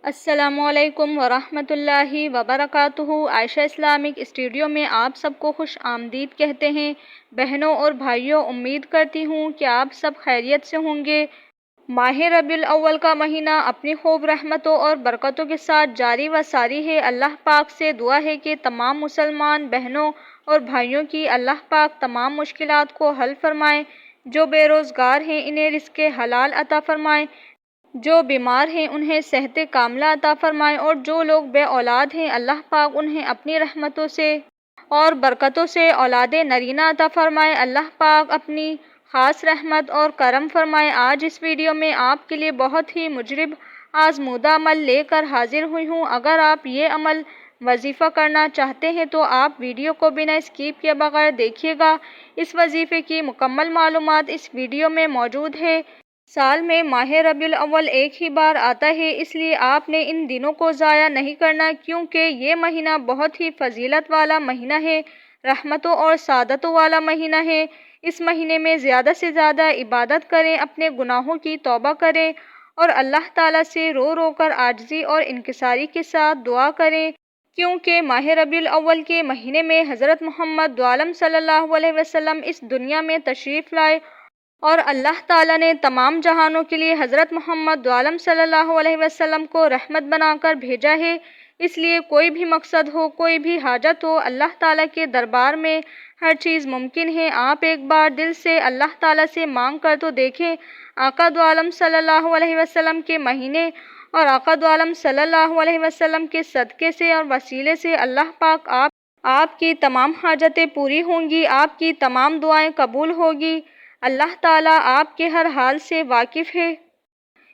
السلام علیکم ورحمۃ اللہ وبرکاتہ۔ عائشہ اسلامک اسٹوڈیو میں آپ سب کو خوش آمدید کہتے ہیں۔ بہنوں اور بھائیوں، امید کرتی ہوں کہ آپ سب خیریت سے ہوں گے۔ ماہ ربیع الاول کا مہینہ اپنی خوب رحمتوں اور برکتوں کے ساتھ جاری و ساری ہے۔ اللہ پاک سے دعا ہے کہ تمام مسلمان بہنوں اور بھائیوں کی اللہ پاک تمام مشکلات کو حل فرمائے۔ جو بے روزگار ہیں انہیں رزق حلال عطا فرمائے، جو بیمار ہیں انہیں صحت کاملہ عطا فرمائے، اور جو لوگ بے اولاد ہیں اللہ پاک انہیں اپنی رحمتوں سے اور برکتوں سے اولاد نرینہ عطا فرمائے۔ اللہ پاک اپنی خاص رحمت اور کرم فرمائے۔ آج اس ویڈیو میں آپ کے لیے بہت ہی مجرب آزمودہ عمل لے کر حاضر ہوئی ہوں۔ اگر آپ یہ عمل وظیفہ کرنا چاہتے ہیں تو آپ ویڈیو کو بنا اسکپ کیے بغیر دیکھیے گا۔ اس وظیفے کی مکمل معلومات اس ویڈیو میں موجود ہے۔ سال میں ماہ ربیع الاول ایک ہی بار آتا ہے، اس لیے آپ نے ان دنوں کو ضائع نہیں کرنا، کیونکہ یہ مہینہ بہت ہی فضیلت والا مہینہ ہے، رحمتوں اور سعادتوں والا مہینہ ہے۔ اس مہینے میں زیادہ سے زیادہ عبادت کریں، اپنے گناہوں کی توبہ کریں اور اللہ تعالیٰ سے رو رو کر عاجزی اور انکساری کے ساتھ دعا کریں، کیونکہ ماہ ربیع الاول کے مہینے میں حضرت محمد دو عالم صلی اللہ علیہ وسلم اس دنیا میں تشریف لائے، اور اللہ تعالیٰ نے تمام جہانوں کے لیے حضرت محمد دو عالم صلی اللہ علیہ وسلم کو رحمت بنا کر بھیجا ہے۔ اس لیے کوئی بھی مقصد ہو، کوئی بھی حاجت ہو، اللہ تعالیٰ کے دربار میں ہر چیز ممکن ہے۔ آپ ایک بار دل سے اللہ تعالیٰ سے مانگ کر تو دیکھیں۔ آقا دو عالم صلی اللہ علیہ وسلم کے مہینے اور آقا دو عالم صلی اللہ علیہ وسلم کے صدقے سے اور وسیلے سے اللہ پاک آپ کی تمام حاجتیں پوری ہوں گی، آپ کی تمام دعائیں قبول ہوگی۔ اللہ تعالیٰ آپ کے ہر حال سے واقف ہے،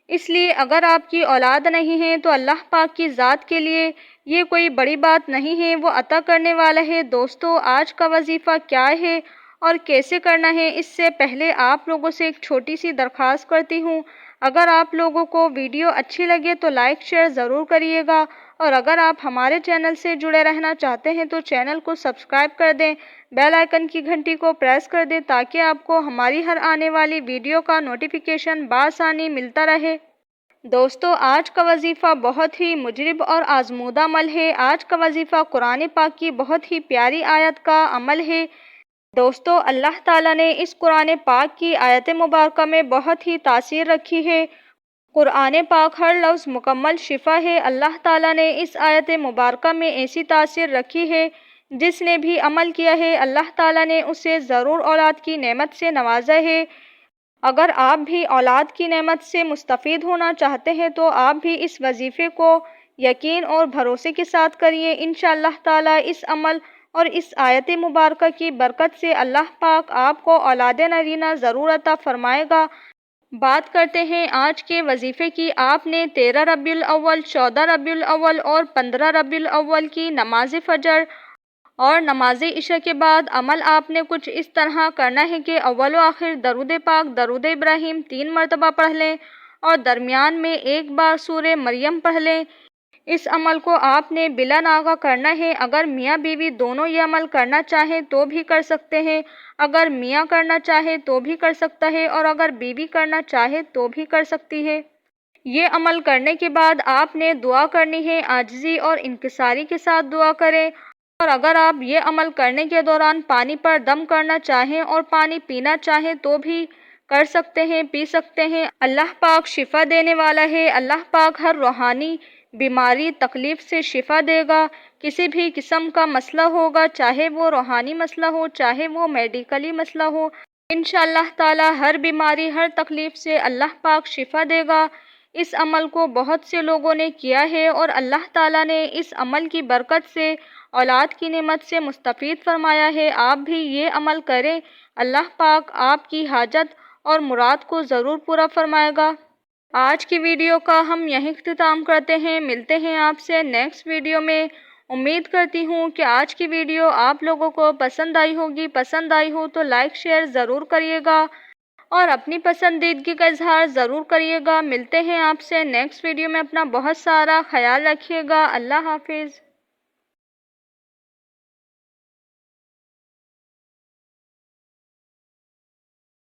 اس لیے اگر آپ کی اولاد نہیں ہے تو اللہ پاک کی ذات کے لیے یہ کوئی بڑی بات نہیں ہے، وہ عطا کرنے والا ہے۔ دوستو، آج کا وظیفہ کیا ہے اور کیسے کرنا ہے، اس سے پہلے آپ لوگوں سے ایک چھوٹی سی درخواست کرتی ہوں۔ اگر آپ لوگوں کو ویڈیو اچھی لگے تو لائک شیئر ضرور کریے گا، اور اگر آپ ہمارے چینل سے جڑے رہنا چاہتے ہیں تو چینل کو سبسکرائب کر دیں، بیل آئیکن کی گھنٹی کو پریس کر دیں تاکہ آپ کو ہماری ہر آنے والی ویڈیو کا نوٹیفیکیشن بآسانی ملتا رہے۔ دوستو، آج کا وظیفہ بہت ہی مجرب اور آزمودہ عمل ہے۔ آج کا وظیفہ قرآن پاک کی بہت ہی پیاری آیت کا عمل ہے۔ دوستو، اللہ تعالیٰ نے اس قرآن پاک کی آیت مبارکہ میں بہت ہی تاثیر رکھی ہے۔ قرآن پاک ہر لفظ مکمل شفا ہے۔ اللہ تعالیٰ نے اس آیت مبارکہ میں ایسی تاثیر رکھی ہے، جس نے بھی عمل کیا ہے اللہ تعالیٰ نے اسے ضرور اولاد کی نعمت سے نوازا ہے۔ اگر آپ بھی اولاد کی نعمت سے مستفید ہونا چاہتے ہیں تو آپ بھی اس وظیفے کو یقین اور بھروسے کے ساتھ کریے۔ انشاءاللہ تعالیٰ اس عمل اور اس آیت مبارکہ کی برکت سے اللہ پاک آپ کو اولاد نرینہ ضرور عطا فرمائے گا۔ بات کرتے ہیں آج کے وظیفے کی۔ آپ نے 13 ربیع الاول، 14 ربیع الاول اور 15 ربیع الاول کی نماز فجر اور نماز عشاء کے بعد عمل آپ نے کچھ اس طرح کرنا ہے کہ اول و آخر درود پاک، درود ابراہیم 3 مرتبہ پڑھ لیں اور درمیان میں ایک بار سورہ مریم پڑھ لیں۔ اس عمل کو آپ نے بلا ناغہ کرنا ہے۔ اگر میاں بیوی دونوں یہ عمل کرنا چاہیں تو بھی کر سکتے ہیں، اگر میاں کرنا چاہے تو بھی کر سکتا ہے، اور اگر بیوی کرنا چاہے تو بھی کر سکتی ہے۔ یہ عمل کرنے کے بعد آپ نے دعا کرنی ہے، عاجزی اور انکساری کے ساتھ دعا کریں، اور اگر آپ یہ عمل کرنے کے دوران پانی پر دم کرنا چاہیں اور پانی پینا چاہیں تو بھی کر سکتے ہیں، پی سکتے ہیں۔ اللہ پاک شفا دینے والا ہے۔ اللہ پاک ہر روحانی بیماری، تکلیف سے شفا دے گا۔ کسی بھی قسم کا مسئلہ ہوگا، چاہے وہ روحانی مسئلہ ہو، چاہے وہ میڈیکلی مسئلہ ہو، انشاءاللہ تعالی ہر بیماری، ہر تکلیف سے اللہ پاک شفا دے گا۔ اس عمل کو بہت سے لوگوں نے کیا ہے اور اللہ تعالیٰ نے اس عمل کی برکت سے اولاد کی نعمت سے مستفید فرمایا ہے۔ آپ بھی یہ عمل کریں، اللہ پاک آپ کی حاجت اور مراد کو ضرور پورا فرمائے گا۔ آج کی ویڈیو کا ہم یہیں اختتام کرتے ہیں، ملتے ہیں آپ سے نیکسٹ ویڈیو میں۔ امید کرتی ہوں کہ آج کی ویڈیو آپ لوگوں کو پسند آئی ہوگی۔ پسند آئی ہو تو لائک شیئر ضرور کریے گا اور اپنی پسندیدگی کا اظہار ضرور کریے گا۔ ملتے ہیں آپ سے نیکسٹ ویڈیو میں، اپنا بہت سارا خیال رکھیے گا۔ اللہ حافظ۔